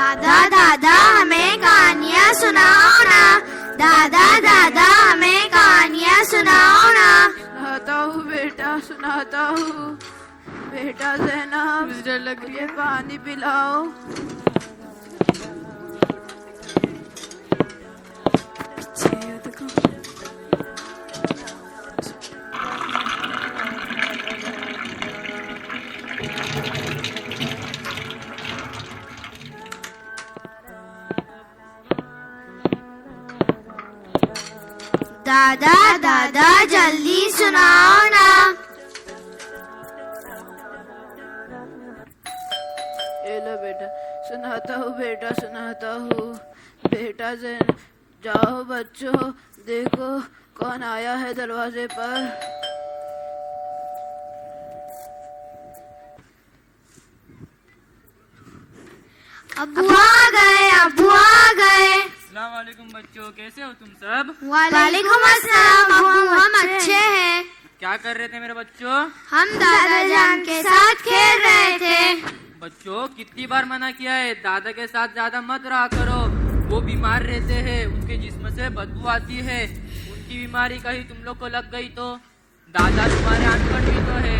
दादा दादा हमें कहानियाँ सुनाओ ना, दादा दादा हमें कहानियाँ सुनाओ ना। सुनाता हूँ बेटा, सुनाता हूँ। बेटा ज़ैनब, मुझे पानी पिलाओ। दादा दादा जल्दी सुनाओ ना। ये लो बेटा, सुनाता हूँ बेटा, सुनाता हूँ। बेटा ज़ैनब, जाओ बच्चों, देखो कौन आया है दरवाजे पर। अब्बू आ गए, अब्बू आ गए। अस्सलाम वालेकुम बच्चों, कैसे हो तुम सब? वालेकुम अस्सलाम अब्बू, हम अच्छे हैं। क्या कर रहे थे मेरे बच्चों? हम दादा जान के साथ खेल रहे थे। बच्चों कितनी बार मना किया है, दादा के साथ ज्यादा मत रहा करो। वो बीमार रहते हैं, उनके जिस्म से बदबू आती है। उनकी बीमारी कहीं तुम लोग को लग गई तो? दादा तुम्हारे अनपढ़ भी तो है,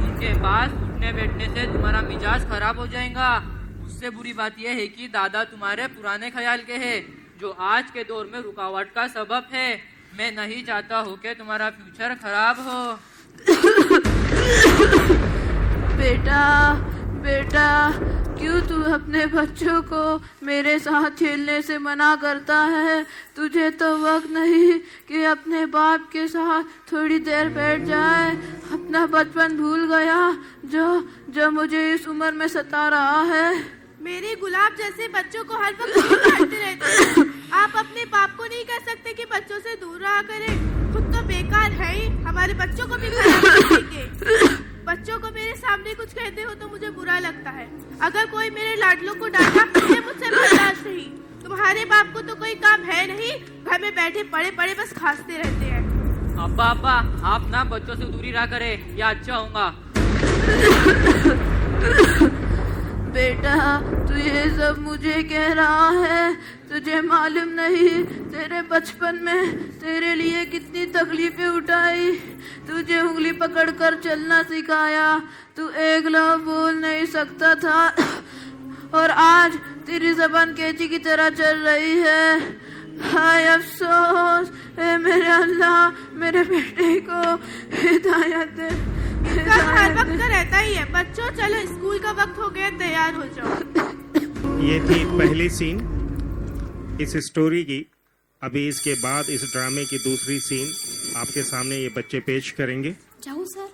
उनके पास उठने बैठने से तुम्हारा मिजाज खराब हो जाएगा। उससे बुरी बात यह है कि दादा तुम्हारे पुराने ख्याल के हैं, जो आज के दौर में रुकावट का सबब है। मैं नहीं चाहता हूँ कि तुम्हारा फ्यूचर खराब हो। बेटा बेटा, क्यों तू अपने बच्चों को मेरे साथ खेलने से मना करता है? तुझे तो वक्त नहीं कि अपने बाप के साथ थोड़ी देर बैठ जाए। अपना बचपन भूल गया जो मुझे इस उम्र में सता रहा है। मेरे गुलाब जैसे बच्चों को हर वक्त डांटते रहते हैं। आप अपने बाप को नहीं कह सकते कि बच्चों से दूर रहा करें। खुद तो बेकार है ही, हमारे बच्चों को भी खराब करेंगे। बच्चों को मेरे सामने कुछ कहते हो तो मुझे बुरा लगता है। अगर कोई मेरे लाडलों को डांटा तो मुझसे बर्दाश्त नहीं। तुम्हारे बाप को तो कोई काम है नहीं, घर में बैठे पड़े पड़े बस खांसते रहते हैं। अब्बा अब्बा, आप ना बच्चों से दूरी रहा करे, या अच्छा होगा। बेटा तू ये सब मुझे कह रहा है, तुझे मालूम नहीं तेरे बचपन में तेरे लिए कितनी तकलीफें उठाई। तुझे उंगली पकड़कर चलना सिखाया, तू एक लफ्ज़ बोल नहीं सकता था और आज तेरी जबान कैंची की तरह चल रही है। हाय अफसोस, ए मेरे अल्लाह, मेरे बेटे को हिदायत दे। हर वक्त रहता ही है। बच्चों चलो, स्कूल का वक्त हो गया, तैयार हो जाओ। ये थी पहली सीन इस स्टोरी की। अभी इसके बाद इस ड्रामे की दूसरी सीन आपके सामने ये बच्चे पेश करेंगे। जाऊँ sir?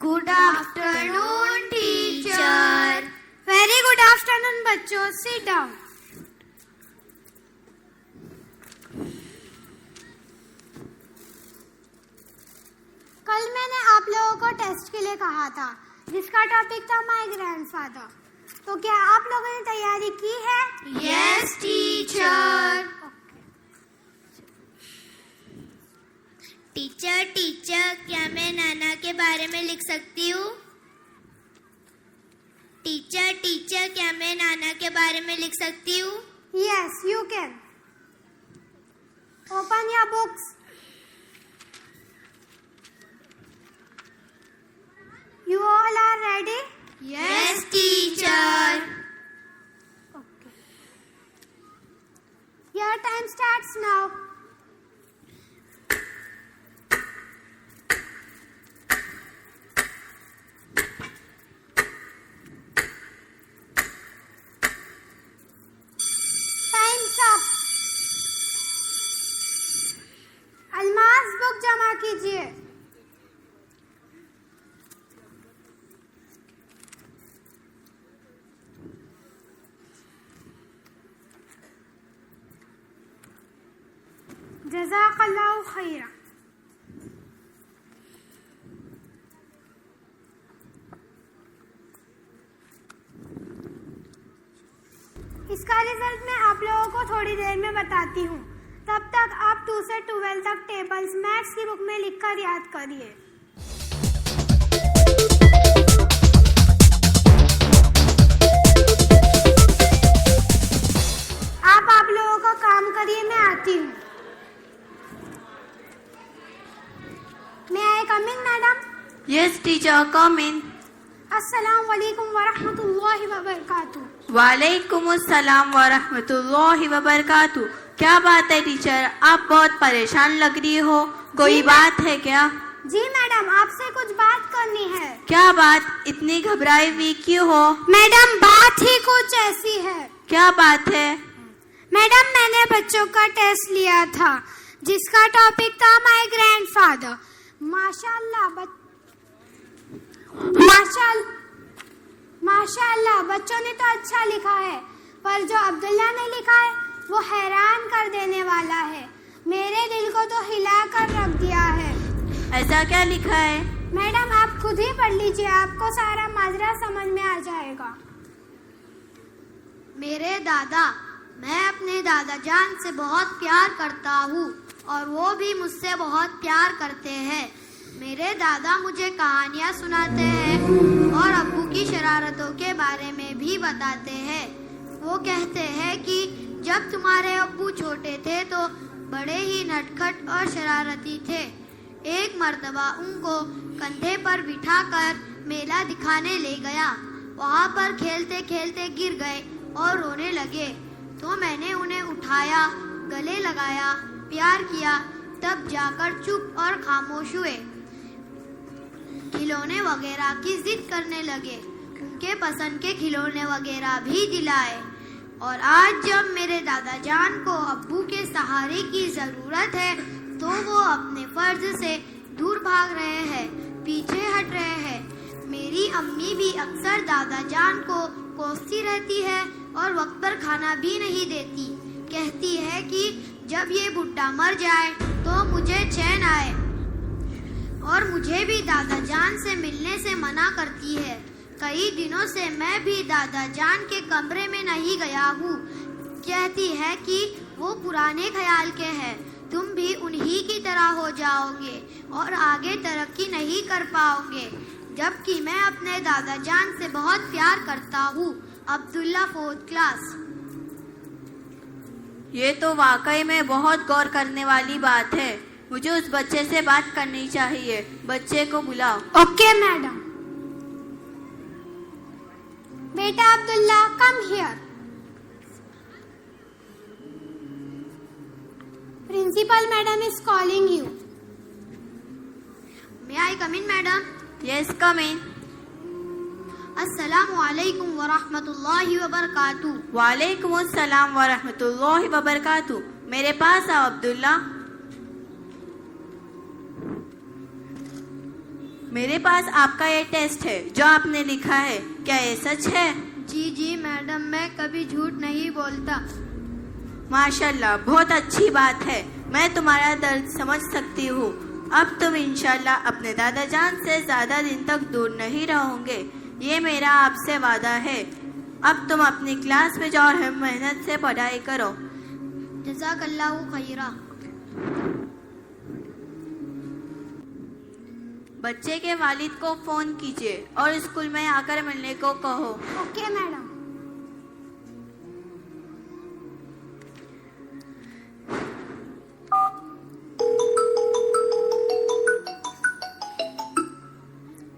Good afternoon teacher. Very good afternoon बच्चों, सिट डाउन। कल मैंने आप लोगों को टेस्ट के लिए कहा था, जिसका टॉपिक था माय ग्रैंडफादर। तो क्या आप लोगों ने तैयारी की है? Yes teacher. टीचर, क्या मैं नाना के बारे में लिख सकती हूँ? टीचर, क्या मैं नाना के बारे में लिख सकती हूँ? Yes you can. Open your books. You all are ready? Yes, teacher. Okay. Your time starts now. Time's up. Almas book जमा कीजिए। जज़ाकल्लाहु खैरा। इसका रिजल्ट मैं आप लोगों को थोड़ी देर में बताती हूँ। तब तक आप 2 से 12 तक टेबल्स मैथ्स की बुक में लिखकर याद करिए। करिए, मैं आती हूँ। मैं आई come in madam? Yes teacher, कम इन। अस्सलाम वालेकुम वरहमतुल्लाहि वबरकातुहू। वालेकुम अस्सलाम व रहमतुल्लाहि व बरकातहू। क्या बात है टीचर, आप बहुत परेशान लग रही हो, कोई बात है क्या? जी मैडम, आपसे कुछ बात करनी है। क्या बात, इतनी घबराई हुई क्यों हो? मैडम बात ही कुछ ऐसी है। क्या बात है? मैडम मैंने बच्चों का टेस्ट लिया था जिसका टॉपिक था माय ग्रैंडफादर। माशाल्लाह बच्चों ने तो अच्छा लिखा है, पर जो अब्दुल्ला ने लिखा है वो हैरान कर देने वाला है। मेरे दिल को तो हिला कर रख दिया है। ऐसा क्या लिखा है? मैडम आप खुद ही पढ़ लीजिए, आपको सारा माजरा समझ में आ जाएगा। मेरे दादा, मैं अपने दादा जान से बहुत प्यार करता हूँ और वो भी मुझसे बहुत प्यार करते हैं। मेरे दादा मुझे कहानियाँ सुनाते हैं और अब्बू की शरारतों के बारे में भी बताते हैं। वो कहते हैं कि जब तुम्हारे अब्बू छोटे थे तो बड़े ही नटखट और शरारती थे। एक मर्तबा उनको कंधे पर बिठाकर मेला दिखाने ले गया। वहाँ पर खेलते खेलते गिर गए और रोने लगे, तो मैंने उन्हें उठाया, गले लगाया, प्यार किया, तब जाकर चुप और खामोश हुए। खिलौने वगैरह की जिद करने लगे, उनके पसंद के खिलौने वगैरह भी दिलाए। और आज जब मेरे दादा जान को अब्बू के सहारे की जरूरत है तो वो अपने फर्ज से दूर भाग रहे हैं, पीछे हट रहे हैं। मेरी अम्मी भी अक्सर दादा जान को कोसती रहती है और वक्त पर खाना भी नहीं देती। कहती है कि जब ये बुढ़ा मर जाए तो मुझे चैन आए, और मुझे भी दादा जान से मिलने से मना करती है। कई दिनों से मैं भी दादा जान के कमरे में नहीं गया हूँ। कहती है कि वो पुराने ख्याल के हैं, तुम भी उन्हीं की तरह हो जाओगे और आगे तरक्की नहीं कर पाओगे। जबकि मैं अपने दादा जान से बहुत प्यार करता हूँ। Abdullah 4th class. ये तो वाकई में बहुत गौर करने वाली बात है। मुझे उस बच्चे से बात करनी चाहिए। बच्चे को बुलाओ। Okay madam. बेटा Abdullah, come here. Principal madam is calling you. May I come in madam? Yes, come in. अस्सलामु अलैकुम व रहमतुल्लाहि व बरकातुहू। वालेकुम अस्सलाम व रहमतुल्लाहि व बरकातहू। मेरे पास आओ अब्दुल्ला। मेरे पास आपका ये टेस्ट है जो आपने लिखा है, क्या ये सच है? जी जी मैडम, मैं कभी झूठ नहीं बोलता। माशाल्लाह, बहुत अच्छी बात है। मैं तुम्हारा दर्द समझ सकती हूँ। अब तुम इंशाल्लाह अपने दादा जान से ज्यादा दिन तक दूर नहीं रहोगे, ये मेरा आपसे वादा है। अब तुम अपनी क्लास में जाओ और मेहनत से पढ़ाई करो। जज़ाकल्लाहु खैरा। बच्चे के वालिद को फोन कीजिए और स्कूल में आकर मिलने को कहो। Okay madam.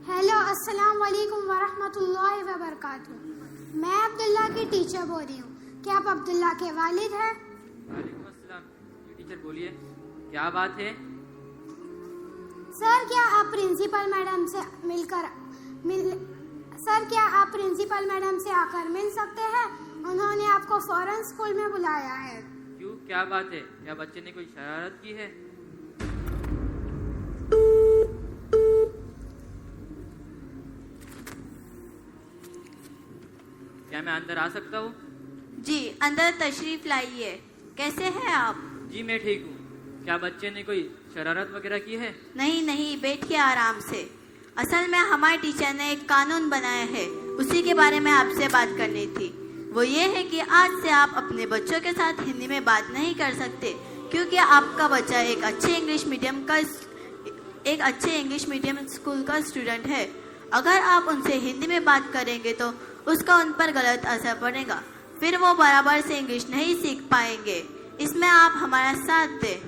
हेलो, अस्सलाम वालेकुम व रहमतुल्लाहि व बरकातुहू। मैं अब्दुल्ला की टीचर बोल रही हूँ। क्या आप अब्दुल्ला के वालिद हैं? वालेकुम अस्सलाम। टीचर बोलिए, क्या बात है? सर क्या आप प्रिंसिपल मैडम से आकर मिल सकते हैं? उन्होंने आपको फौरन स्कूल में बुलाया है। क्यों, क्या बात है? क्या बच्चे ने कोई शरारत की है? क्या मैं अंदर आ सकता हूँ? जी, अंदर तशरीफ लाइए। कैसे हैं आप? जी मैं ठीक हूँ। क्या बच्चे ने कोई शरारत वगैरह की है? नहीं नहीं, बैठिए आराम से। असल में हमारे टीचर ने एक कानून बनाया है, उसी के बारे में आपसे बात करनी थी। वो ये है कि आज से आप अपने बच्चों के साथ हिंदी में बात नहीं कर सकते, क्योंकि आपका बच्चा एक अच्छे इंग्लिश मीडियम स्कूल का स्टूडेंट है। अगर आप उनसे हिंदी में बात करेंगे तो उसका उन पर गलत असर पड़ेगा, फिर वो बराबर से इंग्लिश नहीं सीख पाएंगे। इसमें आप हमारा साथ दें।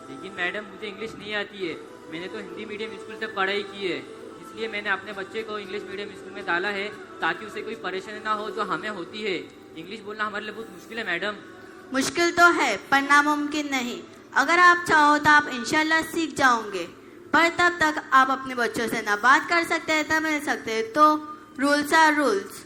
लेकिन मैडम मुझे इंग्लिश नहीं आती है, मैंने तो हिंदी मीडियम स्कूल से पढ़ाई की है, इसलिए मैंने अपने बच्चे को इंग्लिश मीडियम स्कूल में डाला है ताकि उसे कोई परेशानी ना हो जो हमें होती है। इंग्लिश बोलना हमारे लिए बहुत मुश्किल है मैडम। मुश्किल तो है पर नामुमकिन नहीं। अगर आप चाहो तो आप इंशाल्लाह सीख जाओगे, पर तब तक आप अपने बच्चों से ना बात कर सकते हैं ना मिल सकते हैं, तो रूल्स आर रूल्स।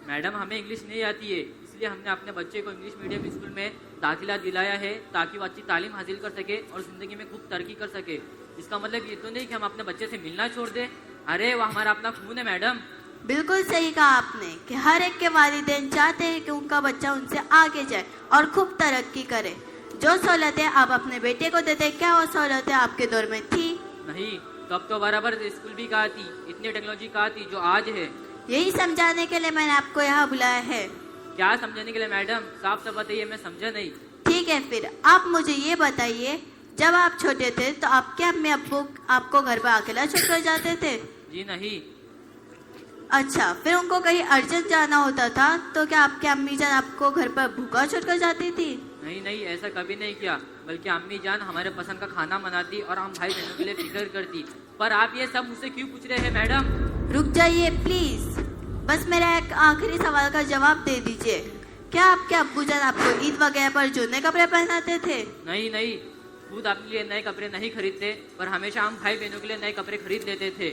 मैडम हमें इंग्लिश नहीं आती है, इसलिए हमने अपने बच्चे को इंग्लिश मीडियम स्कूल में दाखिला दिलाया है ताकि वो अच्छी तालीम हासिल कर सके और ज़िंदगी में खूब तरक्की कर सके। इसका मतलब ये तो नहीं कि हम अपने बच्चे से मिलना छोड़ दें। अरे वो हमारा अपना खून है मैडम। बिल्कुल सही कहा आपने कि हर एक के वालिदैन चाहते हैं कि उनका बच्चा उनसे आगे जाए और खूब तरक्की करे। जो सहूलतें आप अपने बेटे को देते, क्या वो सहूलतें आपके दौर में थी? नहीं, तब तो बराबर स्कूल भी कहा थी, इतनी टेक्नोलॉजी कहा थी जो आज है। यही समझाने के लिए मैंने आपको यहाँ बुलाया है। क्या समझाने के लिए मैडम? साफ साफ बताइए, मैं समझा नहीं। ठीक है, फिर आप मुझे ये बताइए, जब आप छोटे थे तो आपके अम्मी अब्बू आपको घर पर अकेला छोड़कर जाते थे? जी नहीं। अच्छा, फिर उनको कहीं अर्जेंट जाना होता था तो क्या आपके अम्मी जान आपको घर पर भूखा छोड़कर जाती थी? नहीं नहीं, ऐसा कभी नहीं किया, बल्कि अम्मी जान हमारे पसंद का खाना बनाती और हम भाई बहनों के लिए फिक्र करती। पर आप ये सब मुझसे क्यों पूछ रहे हैं मैडम? रुक जाइए प्लीज, बस मेरा एक आखिरी सवाल का जवाब दे दीजिए। क्या आपके अब्बू जान आपको ईद वगैरह पर जो नए कपड़े पहनाते थे? नहीं नहीं, खुद अपने लिए नए कपड़े नहीं खरीदते, पर हमेशा हम भाई बहनों के लिए नए कपड़े खरीद लेते थे।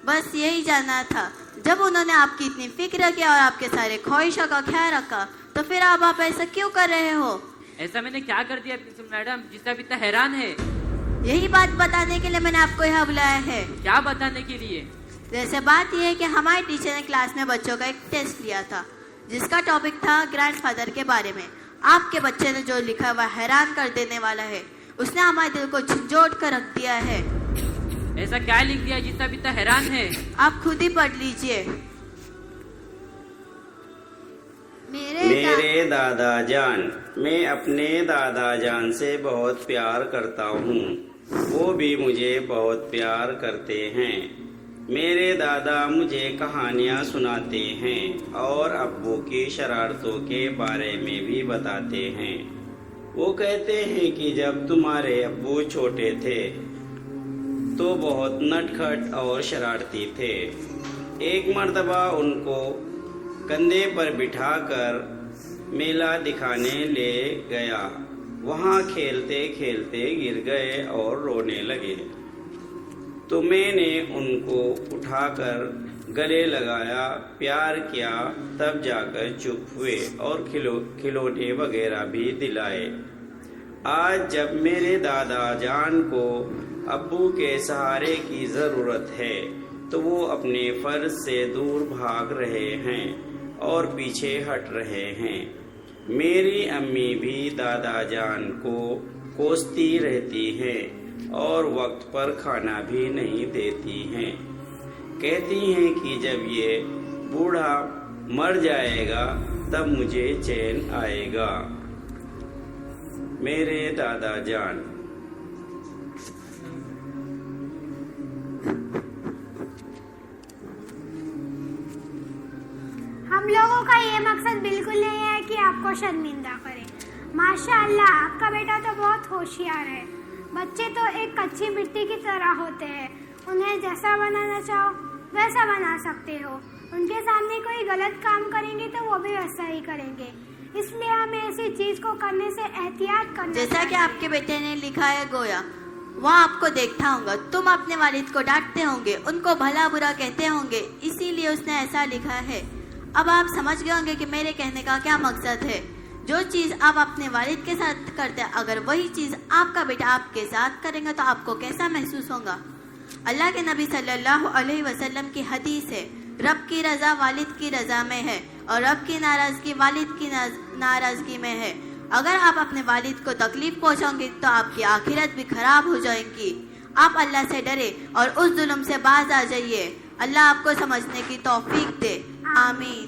बस यही जानना था। जब उन्होंने आपकी इतनी फिक्र की और आपके सारे ख्वाहिशों का ख्याल रखा, तो फिर अब आप ऐसा क्यों कर रहे हो? ऐसा मैंने क्या कर दिया मैडम जिससे आप इतना हैरान है? यही बात बताने के लिए मैंने आपको यहाँ बुलाया है। क्या बताने के लिए? जैसे बात यह है कि हमारे टीचर ने क्लास में बच्चों का एक टेस्ट लिया था जिसका टॉपिक था ग्रैंडफादर के बारे में। आपके बच्चे ने जो लिखा वह हैरान कर देने वाला है। उसने हमारे दिल को झंझोड़ कर रख दिया है। ऐसा क्या लिख दिया जिससे आप इतना हैरान है? आप खुद ही पढ़ लीजिए। मेरे दादा जान, मैं अपने दादा जान से बहुत प्यार करता हूँ, वो भी मुझे बहुत प्यार करते हैं। मेरे दादा मुझे कहानियाँ सुनाते हैं और अब्बू की शरारतों के बारे में भी बताते हैं। वो कहते हैं कि जब तुम्हारे अब्बू छोटे थे तो बहुत नटखट और शरारती थे। एक मर्तबा उनको कंधे पर बिठाकर मेला दिखाने ले गया। वहाँ खेलते खेलते गिर गए और रोने लगे, तो मैंने उनको उठाकर गले लगाया, प्यार किया, तब जाकर चुप हुए और खिलौने वगैरह भी दिलाए। आज जब मेरे दादा जान को अब्बू के सहारे की ज़रूरत है तो वो अपने फर्ज से दूर भाग रहे हैं और पीछे हट रहे हैं। मेरी अम्मी भी दादा जान को कोसती रहती हैं और वक्त पर खाना भी नहीं देती हैं। कहती हैं कि जब ये बूढ़ा मर जाएगा तब मुझे चैन आएगा। मेरे दादा जान। हम लोगों का ये मकसद बिल्कुल नहीं है कि आपको शर्मिंदा करें। माशाअल्लाह, आपका बेटा तो बहुत होशियार है। बच्चे तो एक कच्ची मिट्टी की तरह होते हैं, उन्हें जैसा बनाना चाहो वैसा बना सकते हो। उनके सामने कोई गलत काम करेंगे तो वो भी वैसा ही करेंगे, इसलिए हमें ऐसी चीज को करने से एहतियात करना जैसा कि आपके बेटे ने लिखा है गोया, वहाँ आपको देखता होगा तुम अपने वालिद को डांटते होंगे, उनको भला बुरा कहते होंगे, इसीलिए उसने ऐसा लिखा है। अब आप समझ गए होंगे कि मेरे कहने का क्या मकसद है। जो चीज़ आप अपने वालिद के साथ करते हैं, अगर वही चीज़ आपका बेटा आपके साथ करेंगे तो आपको कैसा महसूस होगा। अल्लाह के नबी सल्लल्लाहु अलैहि वसल्लम की हदीस है, रब की रज़ा वालिद की रज़ा में है और रब की नाराज़गी वालिद की नाराज़गी में है। अगर आप अपने वालिद को तकलीफ पहुँचाओगे तो आपकी आखिरत भी खराब हो जाएगी। आप अल्लाह से डरे और उस जुल्म से बाज आ जाइए। अल्लाह आपको समझने की तौफीक दे, आमीन।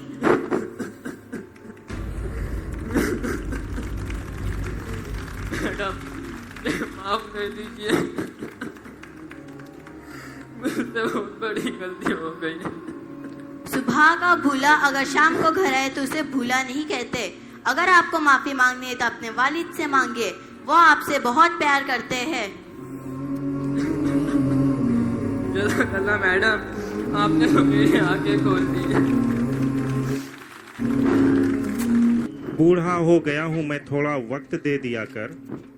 मैडम, माफ कर दीजिए, मुझसे बहुत बड़ी गलती हो गई। सुबह का भूला अगर शाम को घर आए तो उसे भूला नहीं कहते। अगर आपको माफी मांगनी है तो अपने वालिद से मांगिए, वो आपसे बहुत प्यार करते हैं। जज़ाकल्लाह मैडम, आपने तो मेरी आंखें खोल दी। बूढ़ा हो गया हूँ मैं थोड़ा वक्त दे दिया कर,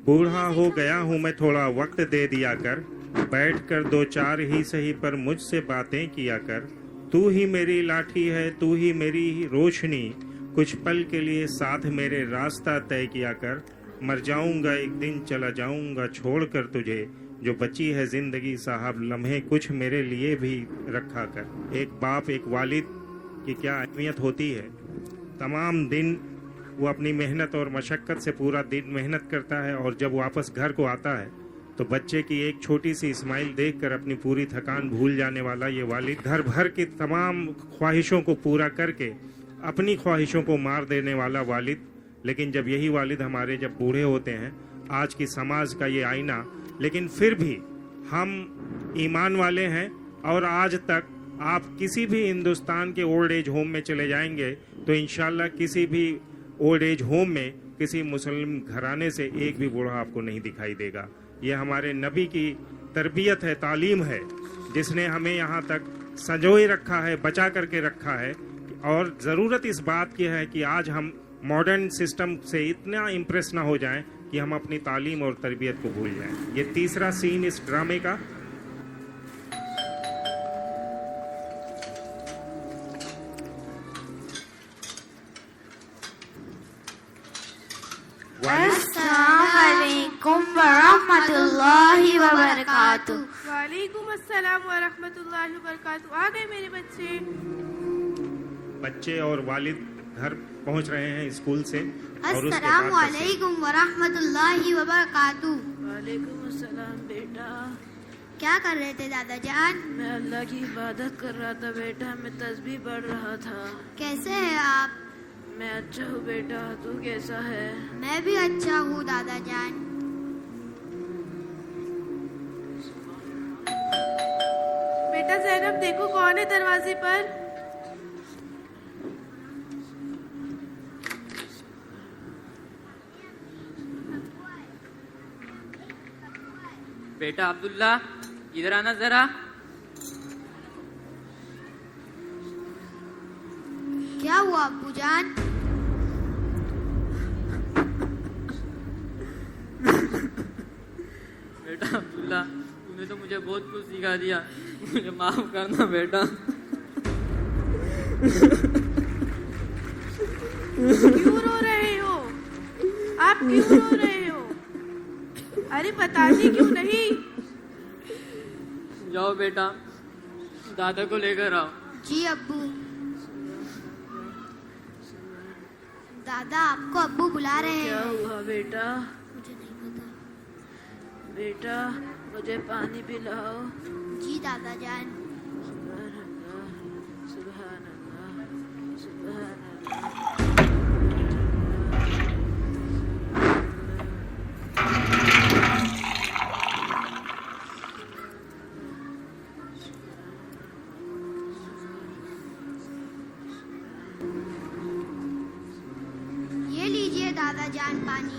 बूढ़ा हो गया हूँ मैं थोड़ा वक्त दे दिया कर, बैठ कर दो चार ही सही पर मुझसे बातें किया कर। तू ही मेरी लाठी है, तू ही मेरी रोशनी, कुछ पल के लिए साथ मेरे रास्ता तय किया कर। मर जाऊंगा एक दिन, चला जाऊंगा छोड़ कर तुझे, जो बची है जिंदगी साहब लम्हे कुछ मेरे लिए भी रखा कर। एक बाप एक वालिद की क्या अहमियत होती है। तमाम दिन वो अपनी मेहनत और मशक्क़त से पूरा दिन मेहनत करता है और जब वापस घर को आता है तो बच्चे की एक छोटी सी स्माइल देखकर अपनी पूरी थकान भूल जाने वाला ये वालिद, घर भर की तमाम ख्वाहिशों को पूरा करके अपनी ख्वाहिशों को मार देने वाला वालिद। लेकिन जब यही वालिद हमारे जब बूढ़े होते हैं, आज की समाज का ये आईना, लेकिन फिर भी हम ईमान वाले हैं और आज तक आप किसी भी हिंदुस्तान के ओल्ड एज होम में चले जाएंगे तो इंशाल्लाह किसी भी ओल्ड एज होम में किसी मुस्लिम घराने से एक भी बूढ़ा आपको नहीं दिखाई देगा। ये हमारे नबी की तरबियत है, तालीम है, जिसने हमें यहाँ तक संजोए रखा है, बचा करके रखा है। और ज़रूरत इस बात की है कि आज हम मॉडर्न सिस्टम से इतना इम्प्रेस ना हो जाएं कि हम अपनी तालीम और तरबियत को भूल जाएं। ये तीसरा सीन इस ड्रामे का। अस्सलामुअलैकुम वरहमतुल्लाहि वबरकातुह। वालेकुम अस्सलाम व रहमतुल्लाहि व बरकातुहू। आ गए मेरे बच्चे। बच्चे और वालिद घर पहुंच रहे हैं स्कूल से और उसके बाद अस्सलामुअलैकुम वरहमतुल्लाहि वबरकातुह। वालेकुम अस्सलाम बेटा। क्या कर रहे थे दादा जान? मैं अल्लाह की इबादत कर रहा था बेटा, मैं तस्बीह पढ़ रहा था। कैसे हैं आप? मैं अच्छा हूँ बेटा, तू कैसा है? मैं भी अच्छा हूँ दादा जान। बेटा ज़ैनब देखो कौन है दरवाजे पर। बेटा अब्दुल्ला, इधर आना जरा। क्या हुआ अब्बू जान? बेटा अब्दुल्ला, तूने तो मुझे बहुत कुछ सिखा दिया, मुझे माफ करना बेटा। क्यों रो रहे हो? आप क्यों रो रहे हो? अरे बताती क्यों नहीं? जाओ बेटा, दादा को लेकर आओ। जी अब्बू। दादा आपको अब्बू बुला रहे क्या हैं। हुआ बेटा? मुझे नहीं पता। बेटा मुझे पानी पिलाओ। जी दादा जान। सुभान अल्लाह, सुभान अल्लाह, सुभान अल्लाह। ये लीजिए दादा जान पानी।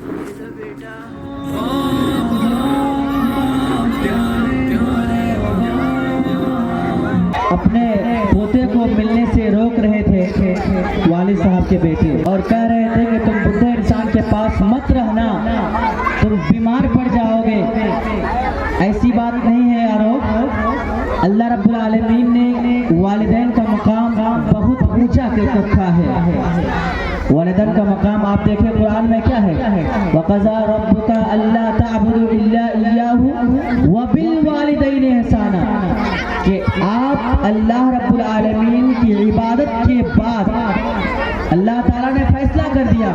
ये लो बेटा। अपने पोते को मिलने से रोक रहे थे वालिद साहब के बेटे, और कह रहे थे कि तुम बुढ़े इंसान के पास मत रहना, तुम बीमार पड़ जाओगे। ऐसी बात नहीं है यारो। अल्लाह रब्बुल आलमीन ने वालिदैन का मकाम बहुत ऊंचा कर रखा है। वालिदैन का मकाम आप देखें कुरान में क्या है, वक़ज़ा रब्बुका अल्ला तअबुदू इल्ला इय्याहु व बिल वालिदैनि ihसाना, कि आप अल्लाह रब्बुल आलमीन की इबादत के बाद अल्लाह ताला ने फैसला कर दिया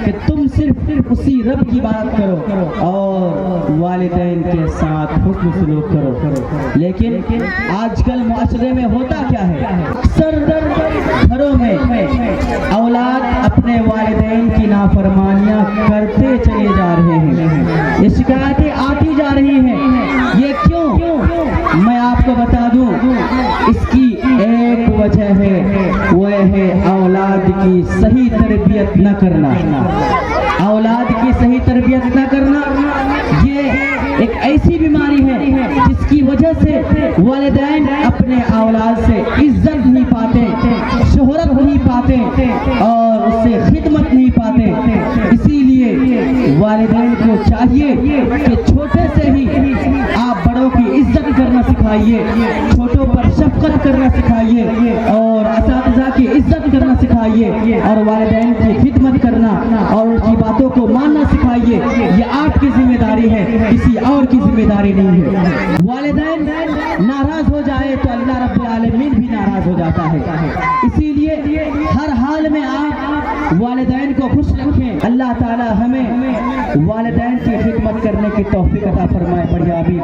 कि तुम सिर्फ उसी रब की इबादत करो और वालिदैन के साथ हुस्न सलूक करो। लेकिन आजकल मुआशरे में होता क्या है, अक्सर घरों में औलाद अपने वालिदैन की नाफरमानियां करते चले जा रहे हैं। ये शिकायतें आती जा रही हैं। ये क्यों? मैं आपको बता दूं, इसकी एक वजह है, वो है औलाद की सही तरबियत न करना। औलाद की सही तरबियत न करना ये एक ऐसी बीमारी है जिसकी वजह से वालिदैन अपने औलाद से इज्जत नहीं पाते, शोहरत नहीं पाते और उससे खिदमत नहीं पाते। इसीलिए वालिदैन को चाहिए कि छोटे से ही आप बड़ों की इज्जत करना सिखाइए, छोटों पर शफकत करना सिखाइए और असातिज़ा की इज्जत करना सिखाइए और वालिदैन की खिदमत करना और उनकी बातों को मानना सिखाइए। ये आपकी जिम्मेदारी है, किसी और की जिम्मेदारी नहीं है। वालिदैन नाराज हो जाए तो अल्लाह रब्बुल आलमीन भी नाराज हो जाता है। इसीलिए हर हाल में आप वालिदैन को खुश रखें। अल्लाह ताला हमें वालिदैन की खिदमत करने की तौफीक अता फरमाए। बढ़िया अभी